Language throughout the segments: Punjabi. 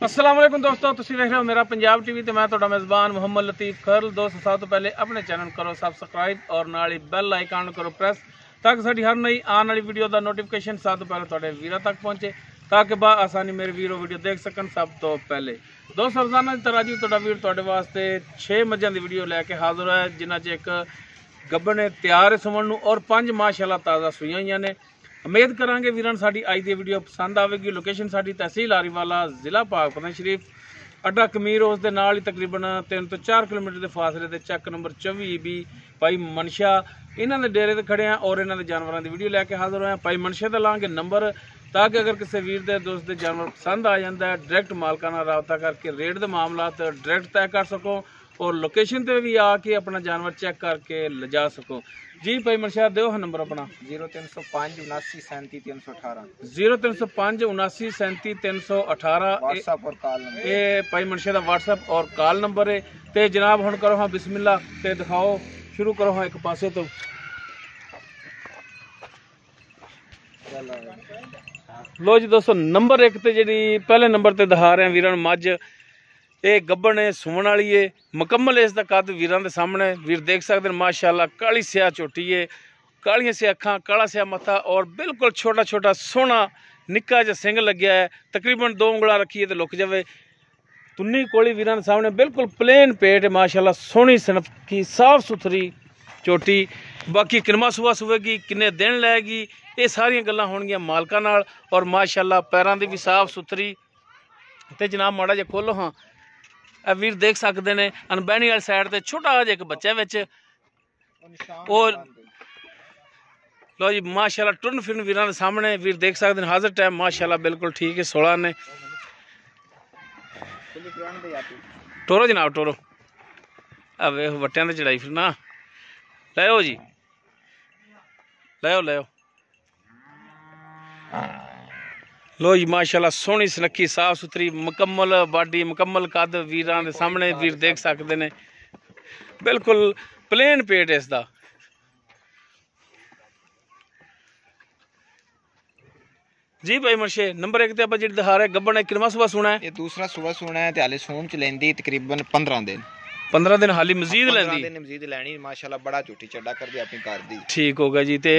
अस्सलाम वालेकुम दोस्तों, तुसीं देख रहे हो मेरा पंजाब टीवी ते मैं तुहाडा मेज़बान मोहम्मद लतीफ़ खरल। दोस्तों सब तो पहले अपने चैनल करो सबसक्राइब और नाल ही बैल आइकन करो प्रेस ताकि साडी हर नई आने वाली वीडियो का नोटिफिकेशन सब तो पहले तुहाडे वीरां तक पहुँचे ताकि बा आसानी मेरे वीरों वीडियो देख सकन। सब तो पहले दोस्तों रोजाना की तरह जी तुहाडा वीर तुहाडे वास्ते 6 मझां दी वीडियो लैके हाज़र है, जिन्हां च एक गब्बन तैयार है सुमन नूं और 5 माशाअल्लाह ताज़ा सूईआं होईआं ने। उम्मीद करांगे वीरां साडी अज दी वीडियो पसंद आवेगी। लोकेशन साडी तहसील आरीवाला, जिला पाक पतन शरीफ, अड्डा कमीर, उस दे नाल ही तकरीबन 3 तो 4 किलोमीटर के फासले ते चक नंबर 24 भी भाई मनशा इन्हां दे डेरे ते खड़े हैं और इन्हां दे जानवरां दी वीडियो लैके हाज़र होए हैं। भाई मनशा दा लांगे नंबर ताकि अगर किसी वीर दे दोस्त दे जानवर पसंद आ जाता है डायरैक्ट मालकां नाल राबता करके रेट दे मामलात डायरैक्ट तय कर सको और लोकेशन ते भी आके अपना जानवर चेक करके ले जा सको। जी भाई मनशा दो नंबर अपना 0305 79 37 318 0305 79 37 318 व्हाट्सएप और कॉल नंबर ये भाई मनशा दा व्हाट्सएप और कॉल नंबर है। ते जनाब हुण करो हाँ बिस्मिल्लाह ते दिखाओ, शुरू करो हाँ एक पासे तो। लो जी दोस्तों नंबर 1 ते जी पहले नंबर ते दिखा रहे हैं वीरां मझ, ये गब्बन है सुमन वाली है मुकम्मल। इसका कद वीरां दे सामने वीर देख सकते हैं माशाअल्लाह। काली स्याह चोटी है, कालियां स्याह अखां, काला स्याह मत्था और बिल्कुल छोटा छोटा सोहना निक्का जिहा सिंग लग्या है। तकरीबन 2 उंगलां रखिए तो लुक जाए। तुन्नी कोली वीरां दे सामने बिल्कुल प्लेन पेट है माशाअल्लाह, सोहनी सनखी साफ सुथरी चोटी। बाकी किनमा सुबह सुवेगी किन्ने दिन लैगी ये सारियां गल्लां होणगियां मालकां नाल और माशाअल्लाह पैरां दी भी साफ सुथरी। ते जनाब माड़ा जिहा खोलो हाँ, वीर देख सकते हैं अनबैनी वाली साइड ते छोटा जिहा एक बच्चा विच और लो जी माशाअल्लाह टुरन फिरन वीरां दे सामने वीर देख सकते हैं हाजिर टाइम माशाअल्लाह बिल्कुल ठीक है। 16 ने टोरो जनाब टोरो वे वट्टियां ते चढ़ाई फिरना लो जी लो लो जी माशाअल्लाह सोहनी सनखी साफ सुथरी मुकम्मल बाडी मुकम्मल कद वीरां दे सामने वीर देख सकते हैं। बिल्कुल प्लेन पेट इसका। जी भाई मुर्शे नंबर 1 ते आप जी दिखा रहे गब्बन है कितना सुबह सुना है? ये दूसरा सुबह सुना है ते हाले सून च लेंदी तकरीबन 15 दिन 15 दिन हाली मजीद लेंदी मजीद लैनी माशाअल्लाह। बड़ा झूठी चड्डा कर दी अपनी घर दी। ठीक हो गया जी। ते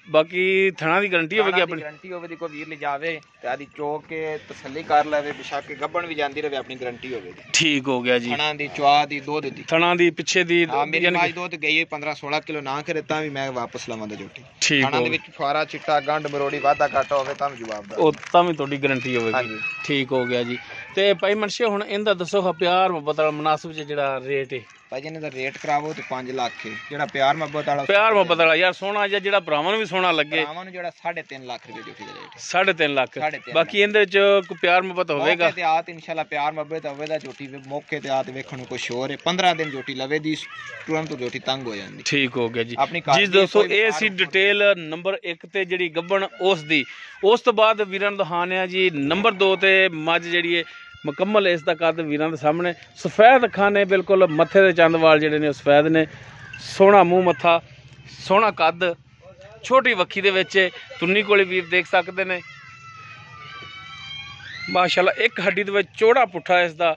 बाकी थना दी गारंटी होगी अपनी गारंटी होगी कोई वीर ले जावे ते आदी चोक के तसल्ली कर लेवे बेशक के गब्बन भी जांदी रहे अपनी गारंटी होगी। ठीक हो गया जी। थना दी चवा दी दूध दी थना दी पीछे दी मेरी माज दूध गई है 15-16 किलो ना करे ता भी मैं वापस लवांदा झूठी। ठीक थना दे विच फारा चिट्टा गंड मरोड़ी वादा घाटा होवे ता भी जवाब दा ओ ता भी तोडी गारंटी होगी। ठीक हो गया जी। ते भाई मनशे हुण इंदा दसो हा प्यार मुहब्बत वाला मुनासिब जेड़ा रेट है भाई जी ने रेट करावो तो 5 लाख है जेड़ा प्यार मुहब्बत वाला यार सोहना जेड़ा भरावां नूं भी सोहना लगे भरावां नूं जेड़ा 3.5 लाख रुपए ड्यूटी दा रेट 3.5 लाख। बाकी इंदे च कोई प्यार मुहब्बत होवेगा ते आत इंशाल्लाह प्यार मुहब्बत होवेगा झूठी मौके ते आत वेखण नूं कुछ होर है। 15 दिन झूठी लवे दी तुरंत झूठी तंग हो जांदी। ठीक हो गया जी। जी दोस्तों ये सी डिटेल नंबर 1 ते जेड़ी गब्बन उस दी। उस तो बाद वीरां नूं दिखाने आ जी नंबर 2 ते मझ जेड़ी है मुकम्मल इसका कद वीरां दे सामने। सफेद अखां ने बिल्कुल मत्थे दे चंद वाल जेडे ने सफेद ने, सोहना मूँह मत्था सोहना कद छोटी वक्खी दे विच तुन्नी कोले वीर देख सकते हैं माशाअल्लाह। एक हड्डी दे विच चौड़ा पुट्ठा इसका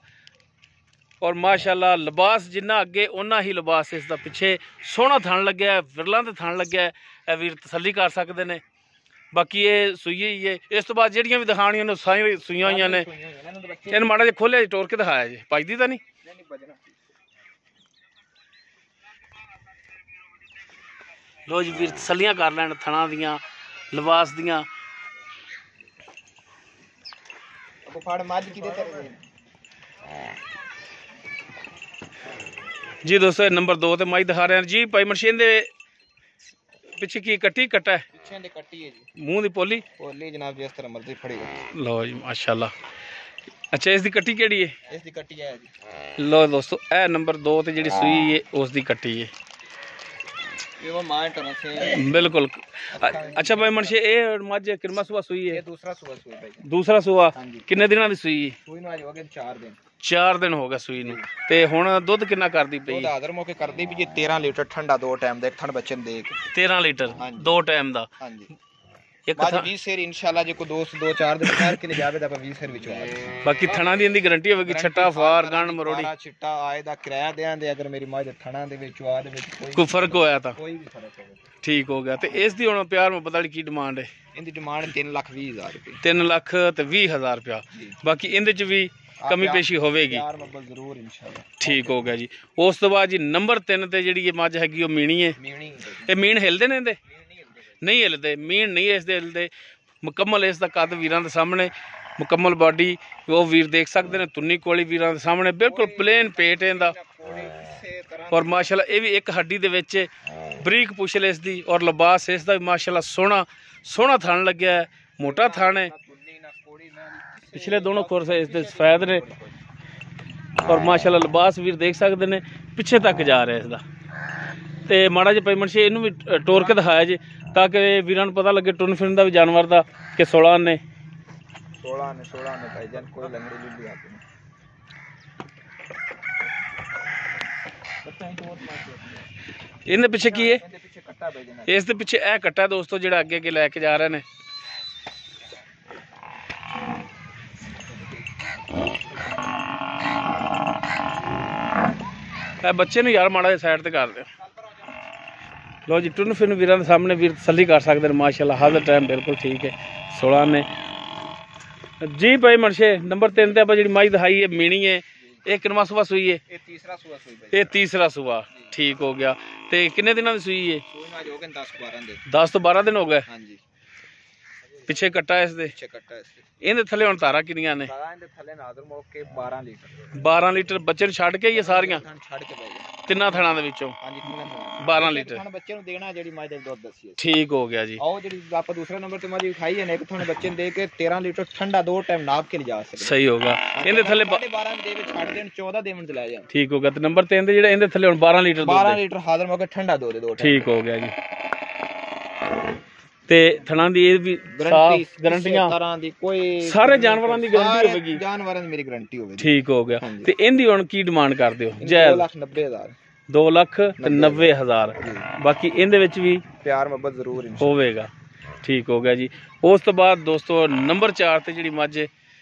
और माशाअल्लाह लिबास जिन्ना अगे उन्ना ही लिबास इसका पिछे सोहना थण लग्या है, विरलां ते थण लग्या है, वीर तसल्ली कर सकते हैं। बाकी ये सूई ही है। इस तो बाद जड़ियां भी दिखानियां ने सारी सूईआं होईआं ने। इन माड़ा जिहा खोलिया टोर के दिखाया जी भजदी तां नहीं? लो जी वीर तसल्लियां कर लैन थणा दियां लिबास दियां। जी दोस्तों नंबर 2 ते मझ दिखा रहे हैं जी। भाई मर्शें दे पिछे की कट्टी कट्टा है? पिछे दे कट्टी है जी। मुंह दी पोली जनाब जिस तरह मर्जी फड़ी। लो जी माशाअल्लाह। अच्छा इसकी कट्टी केड़ी है? इसकी कट्टी है जी। लो दोस्तों ए नंबर 2 ते जेड़ी सूई है उसकी कट्टी है ये वो मां तरह से बिल्कुल। अच्छा भाई मनशे ये मझ किरमा सुबह सूई है? ये दूसरा सुबह भाई। दूसरा सुबह किन्ने दिनां दी सूई है? सूई नूं आज हो गए 4 दिन। 4 दिन हो गए सूई नूं ते हुण दुध किन्ना करदी पई? दुध आदर मौके करदी भी जी 13 लीटर ठंडा 2 टाइम दे थण बच्चे दे 13 लीटर 2 टाइम दा। हां जी ਇੱਕ ਬਾਅਦ 20 ਸੇਰ ਇਨਸ਼ਾਅੱਲਾ ਜੇ ਕੋਈ ਦੋਸਤ 2-4 ਦਿਨ ਠਹਿਰ ਕੇ ਲੈ ਜਾਵੇ ਤਾਂ ਆਪਾਂ 20 ਸੇਰ ਵਿੱਚੋਂ ਆ ਜਾਵੇ। ਬਾਕੀ ਥਣਾ ਦੀ ਇਹਦੀ ਗਾਰੰਟੀ ਹੋਵੇਗੀ, ਛੱਟਾ ਫਾਰ ਗੰਢ ਮਰੋੜੀ ਛਿੱਟਾ ਆਏ ਦਾ ਕਿਰਾਇਆ ਦੇਾਂਦੇ, ਅਗਰ ਮੇਰੀ ਮੱਝ ਥਣਾ ਦੇ ਵਿੱਚ ਆ ਦੇ ਵਿੱਚ ਕੋਈ ਫਰਕ ਹੋਇਆ ਤਾਂ ਕੋਈ ਵੀ ਫਰਕ ਹੋਵੇ ਠੀਕ ਹੋ ਗਿਆ। ਤੇ ਇਸ ਦੀ ਹੁਣ ਪਿਆਰ ਮੁਹੱਬਤ ਵਾਲੀ ਕੀ ਡਿਮਾਂਡ ਹੈ? ਇਹਦੀ ਡਿਮਾਂਡ 3,20,000 ਰੁਪਏ। 3,20,000 ਰੁਪਇਆ। ਬਾਕੀ ਇਹਦੇ ਚ ਵੀ ਕਮੀ ਪੇਸ਼ੀ ਹੋਵੇਗੀ, ਪਿਆਰ ਮੁਹੱਬਤ ਜ਼ਰੂਰ ਇਨਸ਼ਾਅੱਲਾ। ਠੀਕ ਹੋ ਗਿਆ ਜੀ। ਉਸ ਤੋਂ ਬਾਅਦ ਜੀ ਨੰਬਰ 3 ਤੇ ਜਿਹੜੀ ਇਹ ਮੱਝ ਹੈਗੀ ਉਹ ਮੀਣੀ ਹੈ। ਇਹ ਮੀਣ ਹਿਲਦੇ ਨੇ ਇਹਦੇ? ਨਹੀਂ ਹਿਲਦੇ, ਮੀਣ ਨਹੀਂ ਇਸ ਦੇ ਹਿਲਦੇ। ਮੁਕੰਮਲ ਇਸ ਦਾ ਕੱਦ ਵੀਰਾਂ ਦੇ ਸਾਹਮਣੇ, ਮੁਕੰਮਲ ਬਾਡੀ ਉਹ ਵੀਰ ਦੇਖ ਸਕਦੇ ਨੇ। ਤੁੰਨੀ ਕੋਲੀ ਵੀਰਾਂ ਦੇ ਸਾਹਮਣੇ ਬਿਲਕੁਲ ਪਲੇਨ ਪੇਟ ਇਹਦਾ, ਔਰ ਮਾਸ਼ਾਅੱਲਾ ਇਹ ਵੀ ਇੱਕ ਹੱਡੀ ਦੇ ਵਿੱਚ ਬਰੀਕ ਪੁਛਲ ਇਸ ਦੀ, ਔਰ ਲਿਬਾਸ ਇਸ ਦਾ ਵੀ ਮਾਸ਼ਾਅੱਲਾ ਸੋਹਣਾ ਥਣ ਲੱਗਿਆ ਹੈ, ਮੋਟਾ ਥਣ ਹੈ। ਪਿਛਲੇ ਦੋਨੋਂ ਖੁਰ ਇਸ ਦੇ ਸਫੈਦ ਨੇ, ਔਰ ਮਾਸ਼ਾਅੱਲਾ ਲਿਬਾਸ ਵੀਰ ਦੇਖ ਸਕਦੇ ਨੇ ਪਿੱਛੇ ਤੱਕ ਜਾ ਰਿਹਾ ਇਸ ਦਾ। ਤੇ ਮਾੜਾ ਜਿਹਾ ਪੇਮੈਂਟ ਸੀ ਇਹਨੂੰ ਵੀ ਟੋਰ ਕੇ ਦਿਖਾਇਆ ਜੀ, ਤਾਂ ਕਿ ਵੀਰਾਂ ਨੂੰ ਪਤਾ ਲੱਗੇ ਟੁਰਨ ਫਿਰਨ ਦਾ ਵੀ ਜਾਨਵਰ ਦਾ ਕਿ 16 ਨੇ ਭਾਈ ਜਾਨ ਕੋਈ ਲੰਗੜੀ ਲੁੱਡੀ ਆਤੀ ਇਹਦੇ ਪਿੱਛੇ ਕੀ ਹੈ? ਇਸ ਦੇ ਪਿੱਛੇ ਇਹ ਕੱਟਾ ਦੋਸਤੋ ਜਿਹੜਾ ਅੱਗੇ ਅੱਗੇ ਲੈ ਕੇ ਜਾ ਰਹੇ ਨੇ। ਇਹ ਬੱਚੇ ਨੂੰ ਯਾਰ ਮਾੜਾ ਜਿਹਾ ਸਾਈਡ ਤੇ ਕਰ ਦਿਓ। ਲੋ ਜੀ ਟੁਰਨ ਫਿਰਨ ਵੀਰਾਂ ਦੇ ਸਾਹਮਣੇ ਵੀਰ ਤਸੱਲੀ ਕਰ ਸਕਦੇ ਨੇ ਮਾਸ਼ਾਅੱਲਾ ਹਰ ਦਾ ਟਾਈਮ ਬਿਲਕੁਲ ਠੀਕ ਹੈ। 16 ਨੇ ਜੀ ਭਾਈ ਮਰਸ਼ੇ। ਨੰਬਰ 3 ਤੇ ਆਪਾਂ ਜਿਹੜੀ ਮਾਈ ਦਿਖਾਈ ਹੈ ਮੀਣੀ ਹੈ, ਇਹ ਕਿੰਨਵਾਂ ਸੂਆ ਸੂਈ ਹੈ? ਇਹ ਤੀਸਰਾ ਸੂਆ ਸੂਈ। ਇਹ ਤੀਸਰਾ ਸੂਆ, ਠੀਕ ਹੋ ਗਿਆ। ਤੇ ਕਿੰਨੇ ਦਿਨਾਂ ਦੀ ਸੂਈ ਹੈ? ਸੂਈ ਨਾਲ ਹੋ ਗਏ 10-12 ਦਿਨ। 10 ਤੋਂ 12 ਦਿਨ ਹੋ ਗਏ। ਹਾਂਜੀ। ਪਿੱਛੇ ਕੱਟਾ ਇਸ ਦੇ? ਪਿੱਛੇ ਕੱਟਾ ਇਸ ਦੇ। ਇਹਦੇ ਥੱਲੇ ਹੁਣ ਧਾਰਾਂ ਕਿੰਨੀਆਂ ਨੇ? ਸਾਰਾ ਇਹਦੇ ਥੱਲੇ ਨਾਜ਼ਰ ਮੌਕੇ 12 ਲੀਟਰ। 12 ਲੀਟਰ ਬੱਚੇ ਨੂੰ ਛੱਡ ਕੇ ਹੀ ਸਾਰੀਆਂ? ਛੱਡ ਕੇ ਪੈ ਗਏ ਤਿੰਨਾਂ ਥਣਾਂ ਦੇ ਵਿੱਚੋਂ? ਹਾਂਜੀ 12 ਲੀਟਰ ਥਣ ਬੱਚੇ ਨੂੰ ਦੇਣਾ ਜਿਹੜੀ ਮਾਈ ਦਾ ਦੁੱਧ ਦੱਸੀ ਹੈ। ਠੀਕ ਹੋ ਗਿਆ ਜੀ। ਆਓ ਜਿਹੜੀ ਆਪਾਂ ਦੂਸਰੇ ਨੰਬਰ ਤੇ ਮਾਜੀ ਖਾਈ ਹੈ ਨੇ, ਇੱਕ ਥਣ ਬੱਚੇ ਨੂੰ ਦੇ ਕੇ 13 ਲੀਟਰ ਠੰਡਾ 2 ਟਾਈਮ ਨਾਪ ਕੇ ਲਿਜਾ ਸਕਦੇ। ਸਹੀ ਹੋਗਾ। ਇਹਦੇ ਥੱਲੇ 12 ਦੇ ਵਿੱਚ ਛੱਡ ਦੇਣ 14 ਦੇਵਣ ਚ ਲੈ ਜਾਣ। ਠੀਕ ਹੋ ਗਿਆ। ਤੇ ਨੰਬਰ 3 ਦੇ ਜਿਹੜਾ ਇਹਦੇ ਥੱਲੇ ਹੁਣ 12 ਲੀਟਰ 12 ਲੀਟਰ ਹਾਜ਼ਰ ਮੌਕੇ ਠੰਡਾ ਦੋ ਦੇ 2 ਟਾਈਮ। ਠੀਕ ਹੋ ਗਿਆ ਜੀ। ਤੇ ਥਣਾਂ ਦੀ ਇਹ ਵੀ ਸਾਫ ਗਾਰੰਟੀਆਂ ਤਰ੍ਹਾਂ ਦੀ ਕੋਈ ਸਾਰੇ ਜਾਨਵਰਾਂ ਦੀ ਗਾਰੰਟੀ ਹੋਵੇਗੀ? ਜਾਨਵਰਾਂ ਦੀ ਮੇਰੀ ਗਾਰੰਟੀ ਹੋਵੇਗੀ। ਠੀਕ ਹੋ ਗਿਆ। ਤੇ ਇਹਦੀ ਹੁਣ ਕੀ ਡਿਮਾਂਡ ਕਰਦੇ ਹੋ? ਜੈ 2,90,000। 2,90,000। ਬਾਕੀ ਇਹਦੇ ਵਿੱਚ ਵੀ ਪਿਆਰ ਮੁਹੱਬਤ ਜ਼ਰੂਰ ਹੋਵੇਗਾ। ਠੀਕ ਹੋ ਗਿਆ ਜੀ। ਉਸ ਤੋਂ ਬਾਅਦ ਦੋਸਤੋ ਨੰਬਰ 4 ਤੇ ਜਿਹੜੀ ਮੱਝ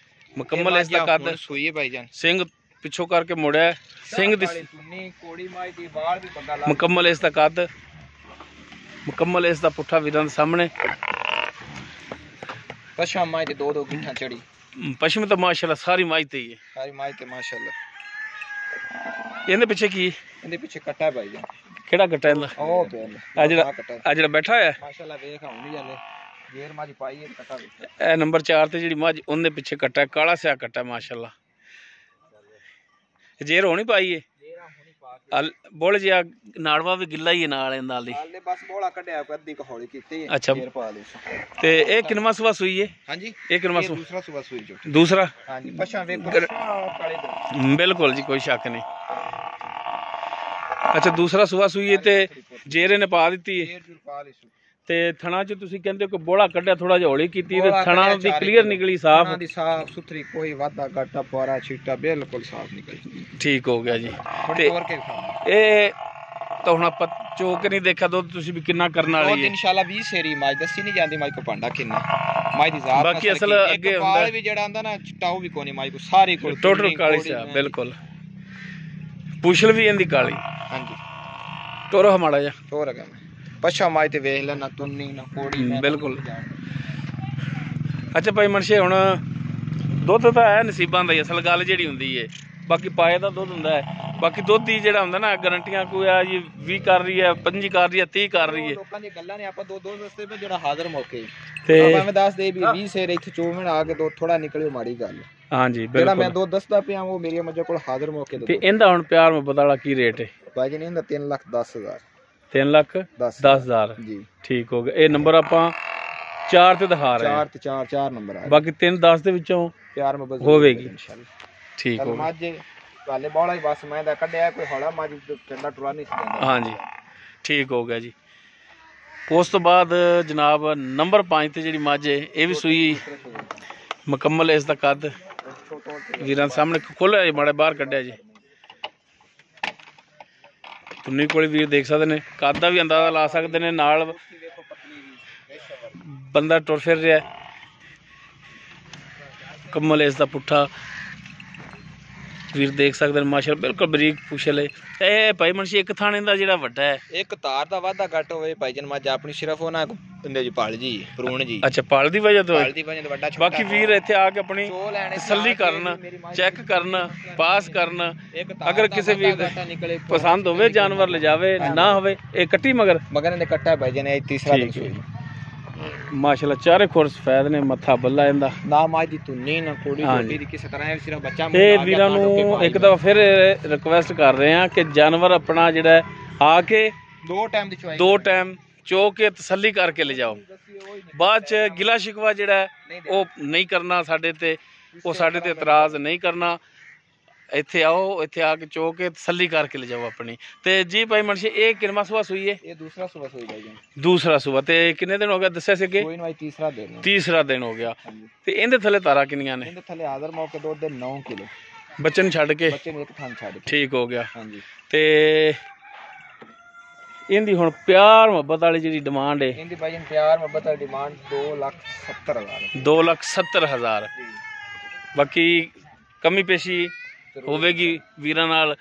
ਮੁਕੰਮਲ ਇਸ ਦਾ ਕੱਦ ਸੂਈ ਹੈ ਭਾਈ ਜਾਨ, ਸਿੰਘ ਪਿੱਛੋਂ ਕਰਕੇ ਮੁੜਿਆ, ਸਿੰਘ ਦੀ ਸੁੰਨੀ ਕੋੜੀ ਮਾਈ ਦੀ ਵਾਲ ਵੀ ਪੱਗਾ ਲਾ। ਮੁਕੰਮਲ ਇਸ ਦਾ ਕੱਦ, ਮੁਕੰਮਲ ਇਸ ਦਾ ਪੁੱਠਾ ਵੀਰਾਂ ਦੇ ਸਾਹਮਣੇ। ਪਸ਼ਮ ਮਾਈ ਤੇ 2-2 ਗਿੱਠਾਂ ਚੜੀ। ਪਸ਼ਮ ਤਾਂ ਮਾਸ਼ਾਅੱਲਾ ਸਾਰੀ ਮਾਈ ਤੇ ਹੀ ਹੈ, ਸਾਰੀ ਮਾਈ ਤੇ ਮਾਸ਼ਾਅੱਲਾ। ਇਹਦੇ ਪਿੱਛੇ ਕੀ? ਇਹਦੇ ਪਿੱਛੇ ਕੱਟਾ ਭਾਈ ਜਾਨ। ਕਿਹੜਾ ਕੱਟਾ ਇਹਦਾ? ਉਹ ਪਿਆ ਆ ਜਿਹੜਾ ਬੈਠਾ ਹੋਇਆ ਮਾਸ਼ਾਅੱਲਾ ਵੇਖ ਆਉਣੀ ਜਾਲੇ ਗੇਰ ਮਾਜੀ ਪਾਈ ਹੈ ਕੱਟਾ। ਇਹ ਨੰਬਰ 4 ਤੇ ਜਿਹੜੀ ਮੱਝ ਉਹਦੇ ਪਿੱਛੇ ਕੱਟਾ ਕਾਲਾ ਸਿਆ ਕੱਟਾ ਮਾਸ਼ਾਅੱਲਾ। ਜੇਰ ਹੋਣੀ ਪਾਈ ਹੈ ਬੋਲ ਜਿਆ ਨਾੜਵਾ ਵੀ ਗਿੱਲਾ ਹੀ ਹੈ ਨਾਲ ਇਹ ਨਾਲ ਦੀ। ਬਸ ਬੋਲਾ ਕੱਢਿਆ ਅੱਧੀ ਕਹੌਲੀ ਕੀਤੀ ਹੈ। ਅੱਛਾ। ਤੇ ਇਹ ਕਿੰਨਵਾਂ ਸੂਆ ਸੂਈ ਹੈ? ਹਾਂਜੀ ਇਹ ਕਿੰਨਵਾਂ ਸੂਆ? ਦੂਸਰਾ ਸੂਆ ਸੂਈ ਜੋ। ਦੂਸਰਾ? ਹਾਂਜੀ। ਪਛਾਂ ਵੇਖੋ ਕਾਲੇ ਬਿਲਕੁਲ ਜੀ, ਕੋਈ ਸ਼ੱਕ ਨਹੀਂ। ਅੱਛਾ ਦੂਸਰਾ ਸੂਆ ਸੂਈ ਹੈ ਤੇ ਜੇਰੇ ਨੇ ਪਾ ਦਿੱਤੀ ਹੈ। ਤੇ ਥਣਾ ਚ ਤੁਸੀਂ ਕਹਿੰਦੇ ਹੋ ਕਿ ਬੋਲਾ ਕੱਢਿਆ ਥੋੜਾ ਜਿਹਾ ਹੌਲੀ ਕੀਤੀ ਤੇ ਥਣਾ ਦੀ ਕਲੀਅਰ ਨਿਕਲੀ ਸਾਫ ਦੀ ਸਾਫ ਸੁਥਰੀ, ਕੋਈ ਵਾਧਾ ਘਾਟਾ ਪੋਰਾ ਛੀਟਾ ਬਿਲਕੁਲ ਸਾਫ ਨਿਕਲੀ। ਠੀਕ ਹੋ ਗਿਆ ਜੀ। ਤੇ ਇਹ ਤਾਂ ਹੁਣ ਆਪਾਂ ਚੋਕ ਨਹੀਂ ਦੇਖਿਆ ਦੁੱਧ ਤੁਸੀਂ ਵੀ ਕਿੰਨਾ ਕਰਨ ਵਾਲੀ ਹੈ? ਇਨਸ਼ਾਅੱਲਾ 20 ਸੇਰੀ ਮਾਈ ਦੱਸੀ ਨਹੀਂ ਜਾਂਦੀ ਮਾਈ ਕੋ ਭਾਂਡਾ ਕਿੰਨਾ ਮਾਈ ਦੀ ਜ਼ਾਤ। ਬਾਕੀ ਅਸਲ ਅੱਗੇ ਹੁੰਦਾ ਵੀ ਜਿਹੜਾ ਆਂਦਾ ਨਾ ਚਿੱਟਾ ਉਹ ਵੀ ਕੋਨੀ ਮਾਈ ਕੋ ਸਾਰੀ ਕੋਲ ਟੋਟਲ ਕਾਲੀ ਸਿਆ। ਬਿਲਕੁਲ ਪੁਛਲ ਵੀ ਇਹਦੀ ਕਾਲੀ। ਹਾਂਜੀ। ਟੋਰੋ ਹਮਾੜਾ ਜਾ ਟੋਰ ਹੈਗਾ ਪਛਾ ਮਾਈ ਤੇ ਵੇਖ ਲੈ ਨਾ ਤੁੰਨੀ ਨਾ ਕੋੜੀ। ਬਿਲਕੁਲ। ਅੱਛਾ ਭਾਈ ਮਨਸ਼ੇ ਹੁਣ ਦੁੱਧ ਤਾਂ ਹੈ ਨਸੀਬਾਂ ਦਾ ਹੀ ਅਸਲ ਗੱਲ ਜਿਹੜੀ ਹੁੰਦੀ ਹੈ। ਬਾਕੀ ਪਾਏ ਦਾ ਦੁੱਧ ਹੁੰਦਾ ਹੈ। ਬਾਕੀ ਦੁੱਧ ਦੀ ਜਿਹੜਾ ਹੁੰਦਾ ਨਾ ਗਾਰੰਟੀਆਂ ਕੋਈ ਆ ਜੀ 20 ਕਰ ਰਹੀ ਹੈ, 25 ਕਰ ਰਹੀ ਹੈ, 30 ਕਰ ਰਹੀ ਹੈ। ਲੋਕਾਂ ਦੀਆਂ ਗੱਲਾਂ ਨੇ ਆਪਾਂ ਦੋ ਰਸਤੇ ਤੇ ਜਿਹੜਾ ਹਾਜ਼ਰ ਮੌਕੇ ਤੇ ਆਪਾਂ ਮੈਂ ਦੱਸ ਦੇ ਵੀ 20 ਸੇਰ ਇੱਥੇ ਚੋਵਣ ਆ ਕੇ ਦੋ ਥੋੜਾ ਨਿਕਲਿਓ ਮਾੜੀ ਗੱਲ। ਹਾਂਜੀ ਜਿਹੜਾ ਬਿਲਕੁਲ। ਮੈਂ ਦੋ ਦੱਸਦਾ ਪਿਆ ਉਹ ਮੇਰੀ ਮੱਝਾਂ ਕੋਲ ਹਾਜ਼ਰ ਮੌਕੇ ਤੇ ਇਹਦਾ ਹੁਣ ਪਿਆਰ ਮੁਹੱਬਤ ਵਾਲਾ ਕੀ ਰੇਟ ਹੈ ਭਾਈ ਜੀ? ਇਹਦਾ 3,10,000। 3,10,000 ਜੀ। ਠੀਕ ਹੋ ਗਿਆ। ਇਹ ਨੰਬਰ ਆਪਾਂ 4 ਤੇ ਦਿਖਾ ਰਹੇ ਹਾਂ। 4 ਤੇ 4 ਨੰਬਰ ਆ। ਬਾਕੀ 3-10 ਦੇ ਵਿੱਚੋਂ ਪਿਆਰ ਮੁਹੱਬਤ ਹੋਵੇਗੀ ਇਨਸ਼ਾਅੱਲਾ। ਠੀਕ ਹੋ ਗਿਆ। ਮੱਝ ਕਾਲੇ ਬੋਲਾ ਹੀ ਬਸ ਮੈਂ ਦਾ ਕੱਢਿਆ ਕੋਈ ਹੌਲਾ ਮੱਝ ਚੰਡਾ ਟੁਰਾ ਨਹੀਂ ਸੀ। ਹਾਂਜੀ ਠੀਕ ਹੋ ਗਿਆ ਜੀ। ਉਸ ਤੋਂ ਬਾਅਦ ਜਨਾਬ ਨੰਬਰ 5 ਤੇ ਜਿਹੜੀ ਮੱਝ ਹੈ ਇਹ ਵੀ ਸੂਈ ਮੁਕੰਮਲ ਇਸ ਦਾ ਕੱਦ ਵੀਰਾਂ ਸਾਹਮਣੇ ਖੋਲਿਆ ਮਾੜਾ ਬਾਹਰ ਕੱਢਿਆ ਜੀ। ਤੁੰਨੀ ਕੋਲੇ ਵੀਰ ਦੇਖ ਸਕਦੇ ਨੇ, ਕੱਦ ਦਾ ਵੀ ਅੰਦਾਜ਼ਾ ਲਾ ਸਕਦੇ ਨੇ। ਨਾਲ ਬੰਦਾ ਟੁਰ ਫਿਰ ਰਿਹਾ। ਮੁਕੰਮਲ ਇਸ ਦਾ ਪੁੱਠਾ ਵੀਰ ਦੇਖ ਸਕਦੇ ਨੇ ਮਾਸ਼ਾਅੱਲਾ ਬਿਲਕੁਲ ਬਰੀਕ ਪੁੱਛਲ ਹੈ। ਇਹ ਭਾਈ ਮਨਸ਼ੀ ਇੱਕ ਥਾਣੇ ਦਾ ਜਿਹੜਾ ਵੱਡਾ ਹੈ ਇੱਕ ਤਾਰ ਦਾ ਵਾਧਾ ਘੱਟ ਹੋਵੇ ਭਾਈਜਨ ਮੱਝ ਆਪਣੀ ਸਿਰਫ ਉਹਨਾਂ ਬੰਦੇ ਜੀ ਪਾਲ ਜੀ ਭਰੂਣ ਜੀ। ਅੱਛਾ ਪਾਲ ਦੀ ਵਜ੍ਹਾ ਤੋਂ ਪਾਲ ਦੀ ਵਜ੍ਹਾ ਤੋਂ ਵੱਡਾ ਛੋਟਾ। ਬਾਕੀ ਵੀਰ ਇੱਥੇ ਆ ਕੇ ਆਪਣੀ ਤਸੱਲੀ ਕਰਨ, ਚੈੱਕ ਕਰਨ, ਪਾਸ ਕਰਨ। ਅਗਰ ਕਿਸੇ ਵੀਰ ਪਸੰਦ ਹੋਵੇ ਜਾਨਵਰ ਲਿਜਾਵੇ, ਨਾ ਹੋਵੇ। ਇਹ ਕੱਟੀ ਮਗਰ ਨੇ ਕੱਟਾ ਭਾਈਜਨ ਇਹ ਤੀਸਰਾ ਦਿਨ ਸੂਈ ਮਾਸ਼ਾਅੱਲਾ ਚਾਰੇ ਖੁਰ ਸਫੈਦ ਨੇ, ਮੱਥਾ ਬੱਲਾ ਇਹਦਾ ਨਾ ਮਾਝ ਦੀ ਤੁੰਨੀ ਨਾ ਕੋੜੀ ਛੋਟੀ ਦੀ ਕਿਸੇ ਤਰ੍ਹਾਂ ਇਹ ਸਿਰਫ ਬੱਚਾ। ਤੇ ਵੀਰਾਂ ਨੂੰ ਇੱਕ ਦਫਾ ਫਿਰ ਰਿਕਵੈਸਟ ਕਰ ਰਹੇ ਆ ਕਿ ਜਾਨਵਰ ਆਪਣਾ ਜਿਹੜਾ ਆ ਕੇ ਦੋ ਟਾਈਮ ਚੋ ਕੇ ਤਸੱਲੀ ਕਰਕੇ ਲਿਜਾਓ। ਬਾਅਦ ਚ ਗਿਲਾ ਸ਼ਿਕਵਾ ਜਿਹੜਾ ਉਹ ਨਹੀਂ ਕਰਨਾ ਸਾਡੇ ਤੇ, ਉਹ ਸਾਡੇ ਤੇ ਇਤਰਾਜ਼ ਨਹੀਂ ਕਰਨਾ। ਇੱਥੇ ਆਓ, ਇੱਥੇ ਆ ਕੇ ਚੋ ਕੇ ਤਸੱਲੀ ਕਰਕੇ ਲਿਜਾਓ ਆਪਣੀ। ਤੇ ਜੀ ਭਾਈ ਮਨਸ਼ੀ ਇਹ ਕਿੰਨਾ ਸੂਆ ਸੂਈ ਹੈ? ਇਹ ਦੂਸਰਾ ਸੂਆ ਸੂਈ ਭਾਈ ਜੀ। ਦੂਸਰਾ ਸੂਆ। ਤੇ ਕਿੰਨੇ ਦਿਨ ਹੋ ਗਿਆ ਦੱਸਿਆ ਸੀ ਕਿ? ਤੀਸਰਾ ਦਿਨ ਹੋ ਗਿਆ। ਤੇ ਇਹਦੇ ਥੱਲੇ ਤਾਰਾਂ ਕਿੰਨੀਆਂ ਨੇ? ਇਹਦੇ ਥੱਲੇ ਹਾਜ਼ਰ ਮੌਕੇ ਦੁੱਧ ਦੇ 9 ਕਿਲੋ ਬੱਚੇ ਨੂੰ ਛੱਡ ਕੇ। ਬੱਚੇ ਨੂੰ ਇੱਕ ਥਾਂ ਛੱਡ ਕੇ ਠੀਕ ਹੋ ਗਿਆ। ਹਾਂਜੀ। ਤੇ ਇਹਦੀ ਹੁਣ ਪਿਆਰ ਮੁਹੱਬਤ ਵਾਲੀ ਜਿਹੜੀ ਡਿਮਾਂਡ ਹੈ? ਇਹਦੀ ਭਾਈ ਪਿਆਰ ਮੁਹੱਬਤ ਵਾਲੀ ਡਿਮਾਂਡ 2,70,000। 2,70,000। ਬਾਕੀ ਕਮੀ ਪੇਸ਼ੀ ਹੋਵੇਗੀ ਵੀਰਾਂ ਨਾਲ,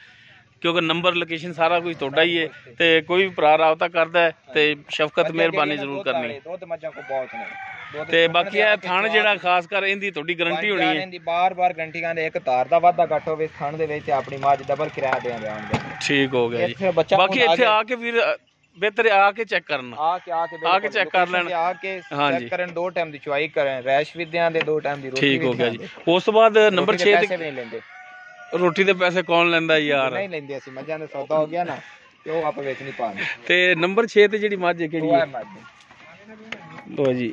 ਕਿਉਂਕਿ ਨੰਬਰ ਲੋਕੇਸ਼ਨ ਸਾਰਾ ਕੁਝ ਤੁਹਾਡਾ ਹੀ ਹੈ। ਤੇ ਕੋਈ ਵੀ ਭਰਾ ਰਾਬਤਾ ਕਰਦਾ ਹੈ ਤੇ ਸ਼ਫਕਤ ਮਿਹਰਬਾਨੀ ਜ਼ਰੂਰ ਕਰਨੀ। ਦੁੱਧ ਮੱਝਾਂ ਕੋ ਬਹੁਤ ਨੇ। ਤੇ ਬਾਕੀ ਇਹ ਥਣ ਜਿਹੜਾ ਖਾਸ ਕਰ ਇਹਦੀ ਤੁਹਾਡੀ ਗਾਰੰਟੀ ਹੋਣੀ ਹੈ? ਇਹਦੀ ਬਾਰ-ਬਾਰ ਗਾਰੰਟੀ ਕਹਿੰਦੇ ਇੱਕ ਤਾਰ ਦਾ ਵਾਧਾ ਘੱਟ ਹੋਵੇ ਥਣ ਦੇ ਵਿੱਚ ਆਪਣੀ ਮੱਝ ਡਬਲ ਕਿਰਾਇਆ ਦੇਣ ਆਉਂਦੇ। ਠੀਕ ਹੋ ਗਿਆ ਜੀ। ਬਾਕੀ ਇੱਥੇ ਆ ਕੇ ਵੀਰ ਬਿਹਤਰ ਆ ਕੇ ਚੈੱਕ ਕਰਨਾ, ਆ ਕੇ ਚੈੱਕ ਕਰ ਲੈਣ, ਆ ਕੇ ਚੈੱਕ ਕਰਨ, 2 ਟਾਈਮ ਦੀ ਚੁਆਈ ਕਰਨ, ਰੈਸ਼ ਵਿਦਿਆਂ ਦੇ 2 ਟਾਈਮ ਦੀ ਰੋਟੀ। ਠੀਕ ਹੋ ਗਿਆ ਜੀ। ਉਸ ਤੋਂ ਬਾਅਦ ਨੰਬਰ 6 ਪੈਸੇ ਨਹੀਂ ਲੈਂਦੇ। ਰੋਟੀ ਦੇ ਪੈਸੇ ਕੌਣ ਲੈਂਦਾ ਯਾਰ? ਨਹੀਂ ਲੈਂਦੇ ਅਸੀਂ, ਮੱਝਾਂ ਦਾ ਸੌਦਾ ਹੋ ਗਿਆ ਨਾ ਤੇ ਉਹ ਆਪਾਂ ਵੇਚ ਨਹੀਂ ਪਾਉਂਦੇ। ਤੇ ਨੰਬਰ 6 ਤੇ ਜਿਹੜੀ ਮੱਝ ਕਿਹੜੀ ਹੈ? ਲੋ ਜੀ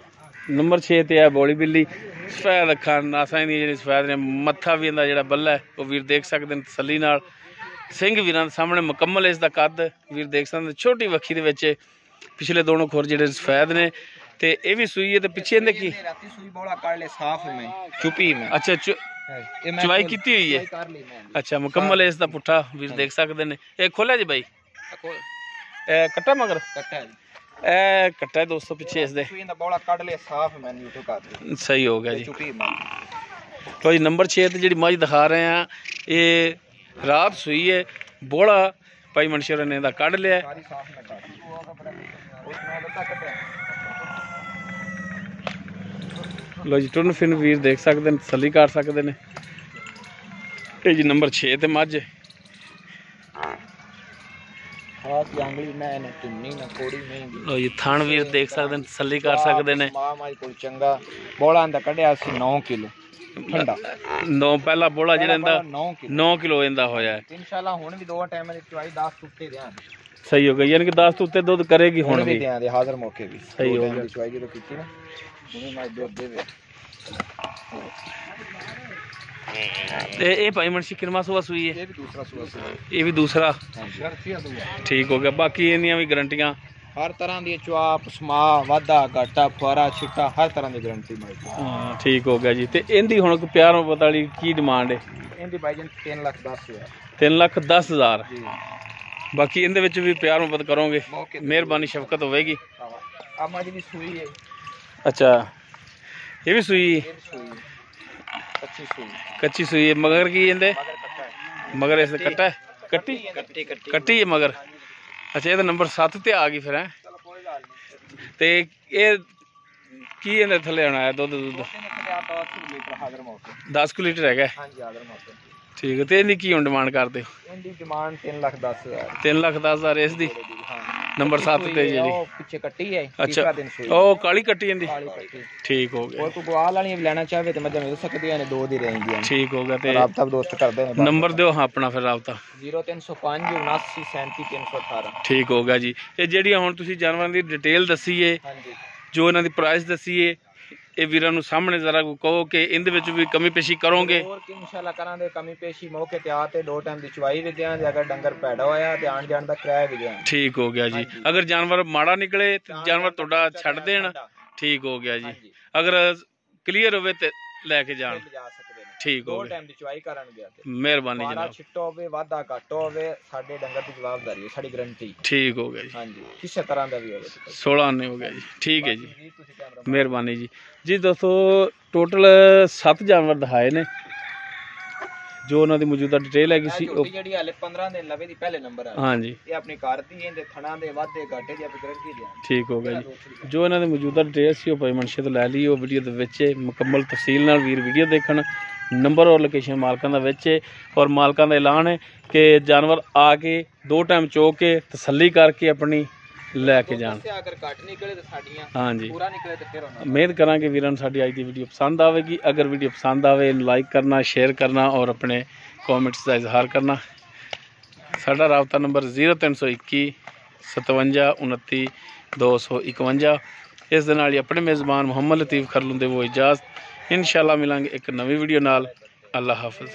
ਨੰਬਰ 6 ਤੇ ਆ ਬੋਲੀ ਬਿੱਲੀ, ਸਫੈਦ ਅੱਖਾਂ, ਨਾਸਾਂ ਦੀਆਂ ਜਿਹੜੀ ਸਫੈਦ ਨੇ, ਮੱਥਾ ਵੀ ਇਹਦਾ ਜਿਹੜਾ ਬੱਲਾ ਹੈ ਉਹ ਵੀਰ ਦੇਖ ਸਕਦੇ ਨੇ ਤਸੱਲੀ ਨਾਲ। ਸਿੰਘ ਵੀਰਾਂ ਦੇ ਸਾਹਮਣੇ ਮੁਕੰਮਲ ਇਸ ਦਾ ਕੱਦ ਵੀਰ ਦੇਖ ਸਕਦੇ ਨੇ। ਛੋਟੀ ਵੱਖੀ ਦੇ ਵਿੱਚ ਪਿਛਲੇ ਦੋਨੋਂ ਖੁਰ ਜਿਹੜੇ ਸਫੈਦ ਨੇ। ਤੇ ਇਹ ਵੀ ਸੂਈ ਹੈ। ਤੇ ਪਿੱਛੇ ਇਹਦੇ ਕੀ? ਰਾਤੀ ਸੂਈ ਬੋਲਾ ਕੱਢ ਲੈ ਸਾਫ ਮੈਂ ਚੁਪੀ ਮੈਂ। ਅੱਛਾ ਚਵਾਈ ਕੀਤੀ ਹੋਈ ਹੈ? ਅੱਛਾ ਮੁਕੰਮਲ ਇਸ ਦਾ ਪੁੱਠਾ ਵੀਰ ਦੇਖ ਸਕਦੇ ਨੇ। ਇਹ ਖੋਲਿਆ ਜੀ ਬਾਈ? ਇਹ ਕੱਟਾ ਮਗਰ? ਕੱਟਾ ਜੀ। ਇਹ ਕੱਟਾ ਦੋਸਤੋ ਪਿੱਛੇ ਇਸ ਦੇ। ਸੂਈ ਦਾ ਬੋਲਾ ਕੱਢ ਲੈ ਸਾਫ ਮੈਂ YouTube ਕਰ ਦੇ। ਸਹੀ ਹੋ ਗਿਆ ਜੀ। ਚੁਪੀ ਮੈਂ। ਲੋ ਜੀ ਨੰਬਰ 6 ਤੇ ਜਿਹੜੀ ਮੱਝ ਦਿਖਾ ਰਹੇ ਆ ਇਹ ਰਾਤ ਸੂਈ ਹੈ। ਬੋਲਾ ਭਾਈ ਮਨਸ਼ਰ ਨੇ ਇਹਦਾ ਕੱਢ ਲਿਆ। ਲੋ ਜੀ ਟੁਰਨ ਫਿਨ ਵੀਰ ਦੇਖ ਸਕਦੇ ਨੇ, ਤਸੱਲੀ ਕਰ ਸਕਦੇ ਨੇ। ਇਹ ਜੀ ਨੰਬਰ 6 ਤੇ ਮੱਝ। ਲੋ ਜੀ ਥਣ ਵੀਰ ਦੇਖ ਸਕਦੇ ਨੇ, ਤਸੱਲੀ ਕਰ ਸਕਦੇ ਨੇ। ਚੰਗਾ ਬੋਲਾ ਦਾ ਕੱਢਿਆ ਸੀ 9 ਕਿਲੋ ਠੰਡਾ। 9 ਪਹਿਲਾ ਬੋਲਾ ਜਿਹੜਾ ਇਹਦਾ 9 ਕਿਲੋ ਇਹਦਾ ਹੋਇਆ। ਇਨਸ਼ਾਅੱਲਾ ਹੁਣ ਵੀ 2 ਟਾਈਮ ਦੀ ਚੁਆਈ 10 ਉੱਤੇ ਦਿਆਂ। ਸਹੀ ਹੋ ਗਿਆ, ਯਾਨੀ ਕਿ 10 ਤੋਂ ਉੱਤੇ ਦੁੱਧ ਕਰੇਗੀ ਹੁਣ ਵੀ ਦਿਆਂ ਦੇ ਹਾਜ਼ਰ ਮੌਕੇ ਵੀ। ਸਹੀ ਹੋ ਗਿਆ। ਚੁਆਈ ਜਦੋਂ ਕੀਤੀ ਨਾ ਹੁਣੇ ਮੈਂ ਦੁੱਧ ਦੇਵੇ। ਤੇ ਇਹ ਭਾਈ ਮਨਸ਼ੀ ਕਿੰਨਾ ਸੂਆ ਸੂਈ ਹੈ? ਇਹ ਵੀ ਦੂਸਰਾ ਸੂਆ ਸੀ। ਇਹ ਵੀ ਦੂਸਰਾ। ਠੀਕ ਹੋ ਗਿਆ। ਬਾਕੀ ਇਹਦੀਆਂ ਵੀ ਗਾਰੰਟੀਆਂ ਹਰ ਤਰ੍ਹਾਂ ਦੀ ਚੁਆਪ, ਸਮਾ, ਵਾਧਾ, ਘਾਟਾ, ਫੁਆਰਾ, ਛਿੱਟਾ, ਹਰ ਤਰ੍ਹਾਂ ਦੀ ਗਾਰੰਟੀ ਮਿਲਦੀ। ਹਾਂ ਠੀਕ ਹੋ ਗਿਆ ਜੀ। ਤੇ ਇਹਦੀ ਹੁਣ ਕੋਈ ਪਿਆਰ ਮੁਹੱਬਤ ਵਾਲੀ ਕੀ ਡਿਮਾਂਡ ਹੈ? ਇਹਦੀ ਭਾਈਜਨ 3,10,000। 3,10,000। ਬਾਕੀ ਇਹਦੇ ਵਿੱਚ ਵੀ ਪਿਆਰ ਮੁਹੱਬਤ ਕਰੋਗੇ, ਮਿਹਰਬਾਨੀ ਸ਼ਫਕਤ ਹੋਵੇਗੀ। ਆ ਮੱਝ ਦੀ ਸੂਈ ਹੈ। ਅੱਛਾ ਇਹ ਵੀ ਸੂਈ? ਕੱਚੀ ਸੂਈ ਹੈ। ਮਗਰ ਕੀ ਇਹਦੇ? ਮਗਰ ਇਸ ਕੱਟਾ ਹੈ? ਕੱਟੀ ਹੈ ਮਗਰ। ਅੱਛਾ ਇਹਦਾ ਨੰਬਰ 7 ਤੇ ਆ ਗਈ ਫਿਰ ਹੈ। ਤੇ ਇਹ ਕੀ ਇਹਦੇ ਥੱਲੇ ਆਉਣਾ ਹੈ ਦੁੱਧ? 10 ਲੀਟਰ ਹੈਗਾ? ਠੀਕ ਹੈ। ਤੇ ਇਹਦੀ ਕੀ ਹੁਣ ਡਿਮਾਂਡ ਕਰਦੇ ਹੋ? ਇਹਦੀ ਡਿਮਾਂਡ 3,10,000। 3,10,000 ਇਸ ਦੀ ਨੰਬਰ 7 ਤੇ ਜਿਹੜੀ ਪਿੱਛੇ ਕੱਟੀ ਹੈ। ਅੱਛਾ ਉਹ ਕਾਲੀ ਕੱਟੀ ਜਾਂਦੀ। ਠੀਕ ਹੋ ਗਿਆ। ਕੋਈ ਕੋਈ ਗਵਾਲ ਵਾਲੀਆਂ ਵੀ ਲੈਣਾ ਚਾਹਵੇ ਤੇ ਮੱਝਾਂ ਮਿਲ ਸਕਦੀਆਂ ਨੇ, 2 ਦੀ ਰੇਂਜ ਦੀਆਂ। ਠੀਕ ਹੋ ਗਿਆ। ਤੇ ਰਾਬਤਾ ਦੋਸਤ ਕਰਦੇ ਨੇ। ਨੰਬਰ ਦਿਓ ਹਾਂ ਆਪਣਾ ਫਿਰ ਰਾਬਤਾ। 0305 79 37 318। ਠੀਕ ਹੋ ਗਿਆ ਜੀ। ਇਹ ਜਿਹੜੀ ਹੁਣ ਤੁਸੀਂ ਜਾਨਵਰਾਂ ਦੀ ਡਿਟੇਲ ਦੱਸੀ ਏ, ਜੋ ਇਹਨਾਂ ਦੀ ਪ੍ਰਾਈਸ ਦੱਸੀ ਏ, ਇਹ ਵੀਰਾਂ ਨੂੰ ਸਾਹਮਣੇ ਜ਼ਰਾ ਕਹੋ ਕਿ ਇਹਦੇ ਵਿੱਚ ਵੀ ਕਮੀ ਪੇਸ਼ੀ ਕਰੋਗੇ। ਹੋਰ ਕਿ ਇਨਸ਼ਾਅੱਲਾ ਕਰਾਂਗੇ ਕਮੀ ਪੇਸ਼ੀ ਮੌਕੇ ਤੇ ਆ ਤੇ 2 ਟਾਈਮ ਦੀ ਚੁਆਈ ਵੀ ਦਿਆਂ ਤੇ ਅਗਰ ਡੰਗਰ ਪੈੜਾ ਹੋਇਆ ਤੇ ਆਣ ਜਾਣ ਦਾ ਕਿਰਾਇਆ ਵੀ ਦਿਆਂ। ਠੀਕ ਹੋ ਗਿਆ ਜੀ। ਅਗਰ ਜਾਨਵਰ ਮਾੜਾ ਨਿਕਲੇ ਤੇ ਜਾਨਵਰ ਤੁਹਾਡਾ ਛੱਡ ਦੇਣ। ਠੀਕ ਹੋ ਗਿਆ ਜੀ। ਅਗਰ ਕਲੀਅਰ ਹੋਵੇ ਤੇ ਲੈ ਕੇ ਜਾਣ। ਠੀਕ ਹੋ 2 ਗਿਆ ਟਾਈਮ ਦੀ ਚਵਾਈ ਕਰਨਗੇ ਤੇ ਮਿਹਰਬਾਨੀ ਮਾੜਾ ਜਨਾਬ ਛਿੱਟਾ ਹੋਵੇ ਵਾਧਾ ਘੱਟ ਹੋਵੇ ਸਾਡੇ ਡੰਗਰ ਦੀ ਜਵਾਬਦਾਰੀ ਹੈ ਸਾਡੀ ਗਰੰਟੀ ਠੀਕ ਹੋ ਗਿਆ ਜੀ ਹਾਂਜੀ ਕਿਸੇ ਤਰ੍ਹਾਂ ਦਾ ਵੀ ਹੋਵੇ 16 ਆਨੇ ਹੋ ਗਿਆ ਜੀ ਠੀਕ ਹੈ ਜੀ ਜੀ ਤੁਸੀਂ ਕੈਮਰਾ ਮਿਹਰਬਾਨੀ ਜੀ ਜੀ ਦੋਸਤੋ ਟੋਟਲ 7 ਜਾਨਵਰ ਦਿਖਾਏ ਨੇ ਜੋ ਉਹਨਾਂ ਦੀ ਮੌਜੂਦਾ ਡਿਟੇਲ ਹੈਗੀ ਸੀ ਉਹ ਜਿਹੜੀ ਹਾਲੇ 15 ਦਿਨ ਲਵੇ ਦੀ ਪਹਿਲੇ ਨੰਬਰ ਆ ਹਾਂਜੀ ਇਹ ਆਪਣੀ ਘਰ ਦੀ ਇਹਦੇ ਥਣਾ ਦੇ ਵਾਧੇ ਘਾਟੇ ਦੀ ਆਪਣੀ ਗਰੰਟੀ ਦੇ ਠੀਕ ਹੋ ਗਿਆ ਜੀ ਜੋ ਇਹਨਾਂ ਦੀ ਮੌਜੂਦਾ ਡਿਟੇਲ ਸੀ ਉਹ ਭਾਈ ਮਨਸ਼ੇ ਤੋਂ ਲੈ ਲਈ ਉਹ ਵੀਡੀਓ ਦੇ ਵਿੱਚ ਮੁਕੰਮਲ ਤਫਸੀਲ ਨਾਲ ਵੀਰ ਵੀਡੀਓ ਦੇਖਣ ਨੰਬਰ ਔਰ ਲੋਕੇਸ਼ਨ ਮਾਲਕਾਂ ਦਾ ਵਿੱਚ ਹੈ ਔਰ ਮਾਲਕਾਂ ਦਾ ਐਲਾਨ ਹੈ ਕਿ ਜਾਨਵਰ ਆ ਕੇ 2 ਟਾਈਮ ਚੋ ਕੇ ਤਸੱਲੀ ਕਰਕੇ ਆਪਣੀ ਲੈ ਕੇ ਜਾਣ ਅਗਰ ਘੱਟ ਨਿਕਲੇ ਤਾਂ ਸਾਡੀਆਂ ਹਾਂਜੀ ਪੂਰਾ ਨਿਕਲੇ ਤਾਂ ਫਿਰ ਉਹਨਾਂ ਉਮੀਦ ਕਰਾਂਗੇ ਵੀਰਾਂ ਨੂੰ ਸਾਡੀ ਅੱਜ ਦੀ ਵੀਡੀਓ ਪਸੰਦ ਆਵੇਗੀ ਅਗਰ ਵੀਡੀਓ ਪਸੰਦ ਆਵੇ ਲਾਈਕ ਕਰਨਾ ਸ਼ੇਅਰ ਕਰਨਾ ਔਰ ਆਪਣੇ ਕਮੈਂਟਸ ਦਾ ਇਜ਼ਹਾਰ ਕਰਨਾ ਸਾਡਾ ਰਾਬਤਾ ਨੰਬਰ 0321 57 29 251 ਇਸ ਦੇ ਨਾਲ ਹੀ ਆਪਣੇ ਮੇਜ਼ਬਾਨ ਮੁਹੰਮਦ ਲਤੀਫ ਖਰਲ ਦੇ ਉਹ ਇਜਾਜ਼ਤ इंशाल्लाह मिलांगे एक नवी वीडियो नाल अल्लाह हाफिज़।